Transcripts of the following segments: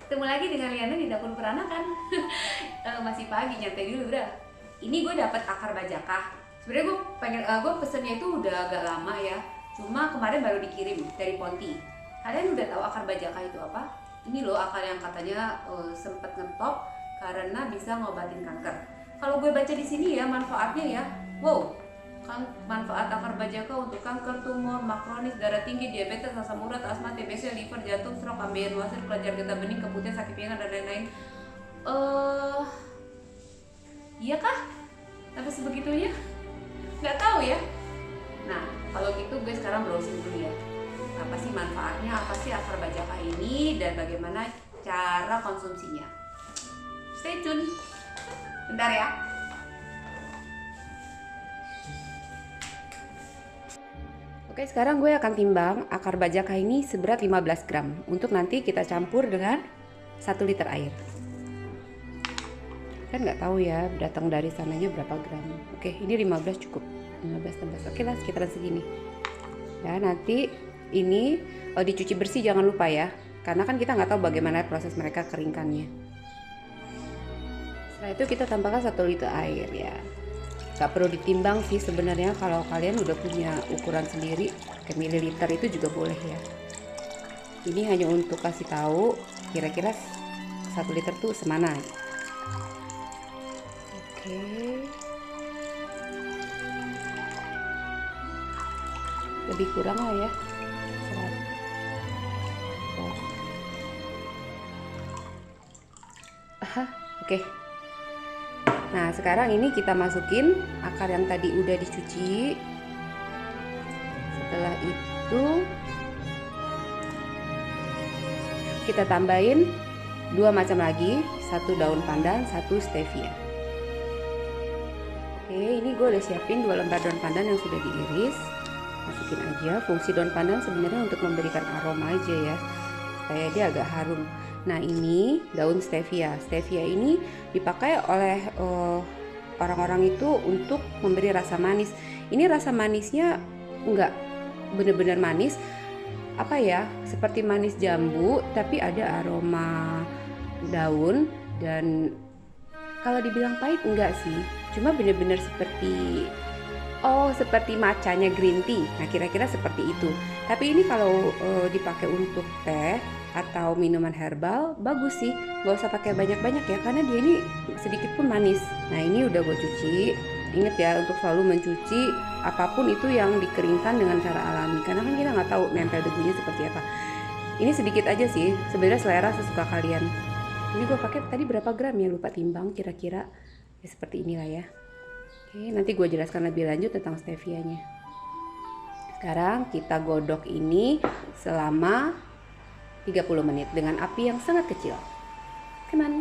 Ketemu lagi dengan Liana di dapur peranakan. Masih pagi, nyantai dulu udah. Ini gue dapet akar bajaka. Sebenarnya gue pesennya itu udah agak lama ya. Cuma kemarin baru dikirim dari Ponti. Kalian udah tahu akar bajaka itu apa? Ini loh akar yang katanya sempet ngetop karena bisa ngobatin kanker. Kalau gue baca di sini ya manfaatnya ya, wow, kan manfaat akar bajaka untuk kanker, tumor, makronis, darah tinggi, diabetes, asam urat, asma, TBC, liver, jantung, stroke, ambeien, wasir, kelenjar getah bening, keputihan, sakit pinggang dan lain-lain. Eh, iya kah? Tapi sebegitunya? Nggak tahu ya. Nah, kalau gitu gue sekarang browsing dulu ya. Apa sih manfaatnya? Apa sih akar bajaka ini dan bagaimana cara konsumsinya? Stay tune. Bentar ya. Oke, sekarang gue akan timbang akar bajaka ini seberat 15 gram untuk nanti kita campur dengan 1 liter air. Kan nggak tahu ya datang dari sananya berapa gram. Oke, ini 15 cukup. 15 tambah. Oke lah, sekitaran segini. Ya, nanti ini dicuci bersih jangan lupa ya. Karena kan kita nggak tahu bagaimana proses mereka keringkannya. Setelah itu kita tambahkan 1 liter air ya. Gak perlu ditimbang sih sebenarnya, kalau kalian udah punya ukuran sendiri ke mililiter itu juga boleh ya. Ini hanya untuk kasih tahu kira-kira 1 liter tuh semana. Oke. Lebih kurang lah ya. Oke. Nah, sekarang ini kita masukin akar yang tadi udah dicuci. Setelah itu kita tambahin 2 macam lagi, 1 daun pandan, 1 stevia. Oke, ini gue udah siapin 2 lembar daun pandan yang sudah diiris. Masukin aja. Fungsi daun pandan sebenarnya untuk memberikan aroma aja ya, supaya dia agak harum. Nah, ini daun stevia. Stevia ini dipakai oleh orang-orang itu untuk memberi rasa manis. Ini rasa manisnya enggak benar-benar manis, apa ya, seperti manis jambu, tapi ada aroma daun. Dan kalau dibilang pahit enggak sih, cuma benar-benar seperti matchanya green tea. Nah, kira-kira seperti itu. Tapi ini kalau dipakai untuk teh atau minuman herbal bagus sih, gak usah pakai banyak-banyak ya, karena dia ini sedikit pun manis. Nah, ini udah gue cuci. Ingat ya untuk selalu mencuci apapun itu yang dikeringkan dengan cara alami, karena kan kita nggak tahu nempel debunya seperti apa. Ini sedikit aja sih, sebenarnya selera sesuka kalian. Ini gue pakai tadi berapa gram ya, lupa timbang, kira-kira ya seperti inilah ya. Oke, nanti gue jelaskan lebih lanjut tentang stevianya. Sekarang kita godok ini selama 30 menit dengan api yang sangat kecil. Come on.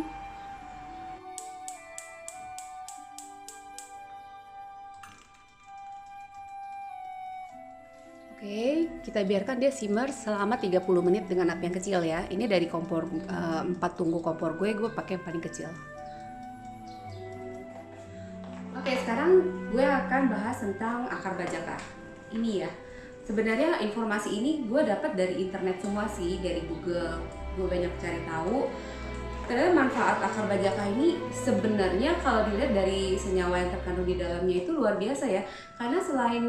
Oke, kita biarkan dia simmer selama 30 menit dengan api yang kecil ya. Ini dari kompor 4 tungku kompor gue pakai yang paling kecil. Oke, sekarang gue akan bahas tentang akar bajaka. Ini ya. Sebenarnya informasi ini gue dapat dari internet semua sih, dari Google. Gue banyak cari tahu. Ternyata manfaat akar bajaka ini sebenarnya kalau dilihat dari senyawa yang terkandung di dalamnya itu luar biasa ya. Karena selain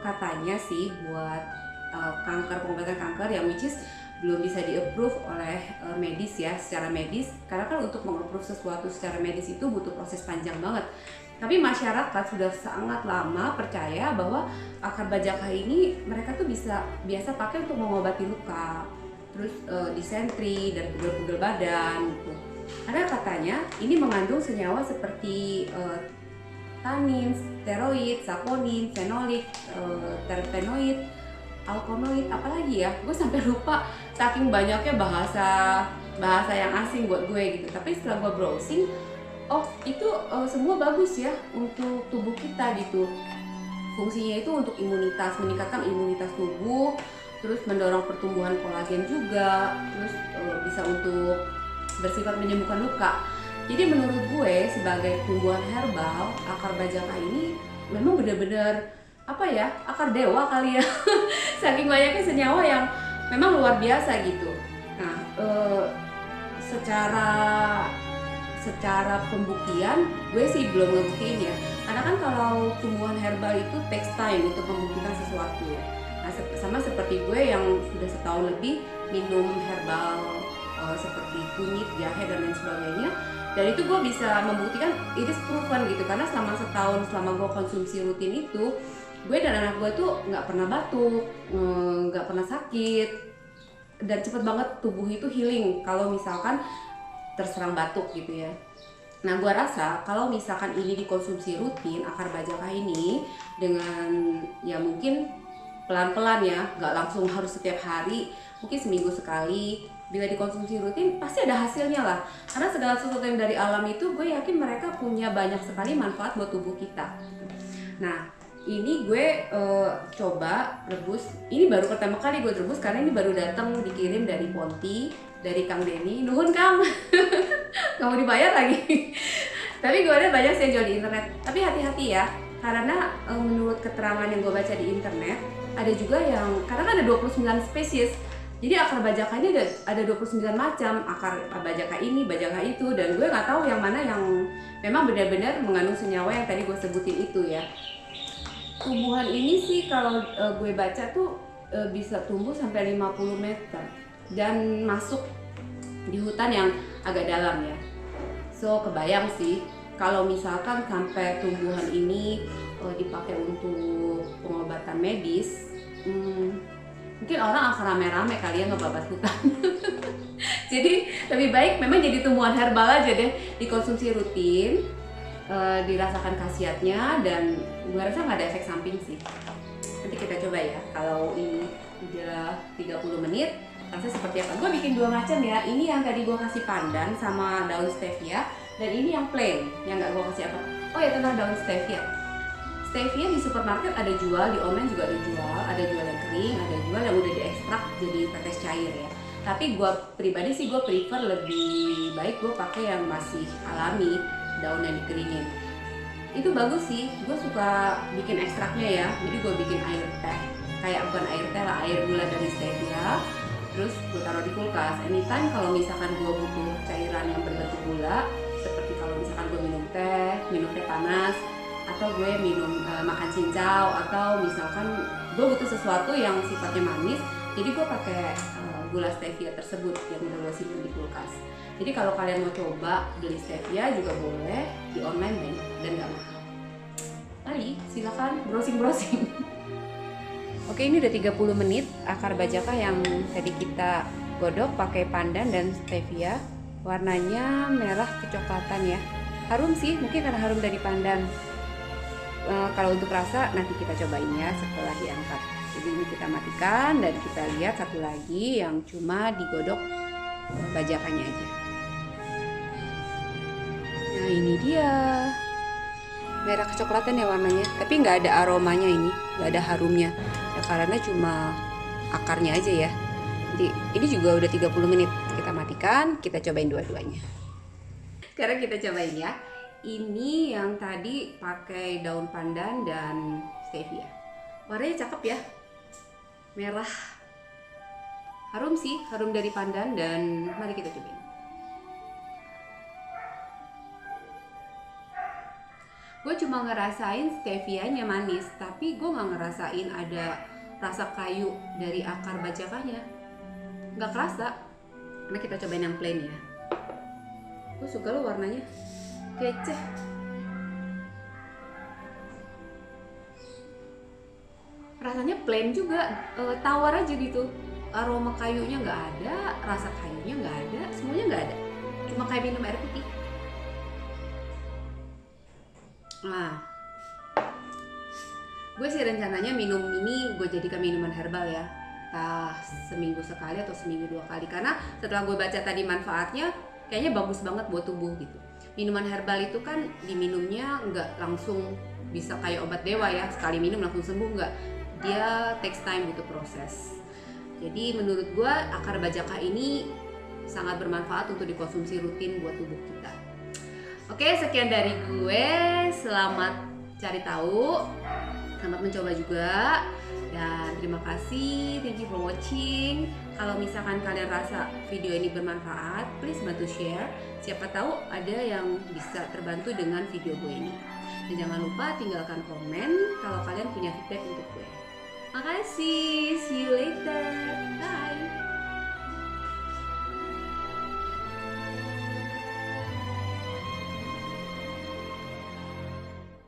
katanya sih buat pengobatan kanker yang which is belum bisa di-approve oleh medis ya, secara medis. Karena kan untuk meng-approve sesuatu secara medis itu butuh proses panjang banget. Tapi masyarakat sudah sangat lama percaya bahwa akar bajaka ini mereka tuh biasa pakai untuk mengobati luka, terus disentri dan pegel-pegel badan gitu. Karena katanya ini mengandung senyawa seperti tanin, steroid, saponin, fenolik, terpenoid, alkonoid, apalagi ya, gue sampai lupa saking banyaknya bahasa yang asing buat gue gitu. Tapi setelah gue browsing, oh itu semua bagus ya untuk tubuh kita gitu. Fungsinya itu untuk imunitas, meningkatkan imunitas tubuh, terus mendorong pertumbuhan kolagen juga, terus bisa untuk bersifat menyembuhkan luka. Jadi menurut gue sebagai tumbuhan herbal, akar bajaka ini memang benar-benar apa ya, akar dewa kali ya. Saking banyaknya senyawa yang memang luar biasa gitu. Nah, secara pembuktian gue sih belum ngebuktiin ya, karena kan kalau tumbuhan herbal itu takes time untuk membuktikan sesuatu. Nah, sama seperti gue yang sudah setahun lebih minum herbal seperti kunyit, jahe dan lain sebagainya, dan itu gue bisa membuktikan it is proven gitu, karena selama setahun selama gue konsumsi rutin itu, gue dan anak gue tuh nggak pernah batuk, nggak pernah sakit, dan cepet banget tubuh itu healing kalau misalkan terserang batuk gitu ya. Nah, gue rasa kalau misalkan ini dikonsumsi rutin, akar bajaka ini dengan ya mungkin pelan-pelan ya, nggak langsung harus setiap hari, mungkin seminggu sekali, bila dikonsumsi rutin pasti ada hasilnya lah. Karena segala sesuatu yang dari alam itu gue yakin mereka punya banyak sekali manfaat buat tubuh kita. Nah, ini gue coba rebus. Ini baru pertama kali gue rebus karena ini baru datang dikirim dari Ponti, dari Kang Denny. Nuhun Kang. Gak mau dibayar lagi. Tapi gue ada banyak sih yang jual di internet. Tapi hati-hati ya, karena menurut keterangan yang gue baca di internet, ada juga yang, karena kan ada 29 spesies. Jadi akar bajaka ini ada 29 macam akar bajaka ini, bajaka itu, dan gue nggak tahu yang mana yang memang benar-benar mengandung senyawa yang tadi gue sebutin itu ya. Tumbuhan ini sih kalau gue baca tuh bisa tumbuh sampai 50 meter dan masuk di hutan yang agak dalam ya. So kebayang sih kalau misalkan sampai tumbuhan ini dipakai untuk pengobatan medis, mungkin orang akan rame-rame kali ya ngebabat hutan. Jadi lebih baik memang jadi tumbuhan herbal aja deh, dikonsumsi rutin, dirasakan khasiatnya, dan gue rasa nggak ada efek samping sih. Nanti kita coba ya, kalau ini udah 30 menit rasanya seperti apa. Gue bikin dua macam ya, ini yang tadi gue kasih pandan sama daun stevia, dan ini yang plain, yang nggak gue kasih apa. Oh ya, tentang daun stevia. Stevia di supermarket ada jual, di online juga ada jual yang kering, ada jual yang udah diekstrak jadi tetes cair ya. Tapi gue pribadi sih gue prefer lebih baik gue pakai yang masih alami, daun yang dikeringin. Itu bagus sih, gue suka bikin ekstraknya ya. Jadi gue bikin air teh, kayak bukan air teh lah, air gula dari stevia. Terus gue taruh di kulkas. Anytime kalau misalkan gue butuh cairan yang berbentuk gula, seperti kalau misalkan gue minum teh panas, atau gue minum makan cincau, atau misalkan gue butuh sesuatu yang sifatnya manis, jadi gue pakai gula stevia tersebut yang udah gue simpan di kulkas. Jadi kalau kalian mau coba beli stevia juga boleh, di online dan gak mahal. Mari silakan browsing. Oke, ini udah 30 menit akar bajaka yang tadi kita godok pakai pandan dan stevia. Warnanya merah kecoklatan ya. Harum sih, mungkin karena harum dari pandan. Kalau untuk rasa nanti kita cobain ya setelah diangkat. Jadi ini kita matikan dan kita lihat satu lagi yang cuma digodok bajakanya aja. Nah ini dia, merah kecoklatan ya warnanya, tapi nggak ada aromanya ini, nggak ada harumnya ya, karena cuma akarnya aja ya. Jadi ini juga udah 30 menit, kita matikan, kita cobain dua-duanya. Sekarang kita cobain ya. Ini yang tadi pakai daun pandan dan stevia. Warnanya cakep ya, merah, harum sih, harum dari pandan, dan mari kita cobain. Gue cuma ngerasain stevianya manis, tapi gue nggak ngerasain ada rasa kayu dari akar bajakanya, nggak kerasa. Karena kita cobain yang plain ya. Gue suka loh warnanya, kece. Rasanya plain juga, tawar aja gitu. Aroma kayunya nggak ada, rasa kayunya nggak ada, semuanya nggak ada. Cuma kayak minum air putih. Nah, gue sih rencananya minum ini gue jadikan minuman herbal ya. Seminggu sekali atau seminggu 2 kali. Karena setelah gue baca tadi manfaatnya, kayaknya bagus banget buat tubuh gitu. Minuman herbal itu kan diminumnya nggak langsung bisa kayak obat dewa ya, sekali minum langsung sembuh, nggak. Dia takes time, butuh proses. Jadi menurut gue akar bajaka ini sangat bermanfaat untuk dikonsumsi rutin buat tubuh kita. Oke, sekian dari gue. Selamat cari tahu, selamat mencoba juga, dan terima kasih. Thank you for watching. Kalau misalkan kalian rasa video ini bermanfaat, please bantu share. Siapa tahu ada yang bisa terbantu dengan video gue ini. Dan jangan lupa tinggalkan komen kalau kalian punya feedback untuk gue. Makasih, see you later, bye.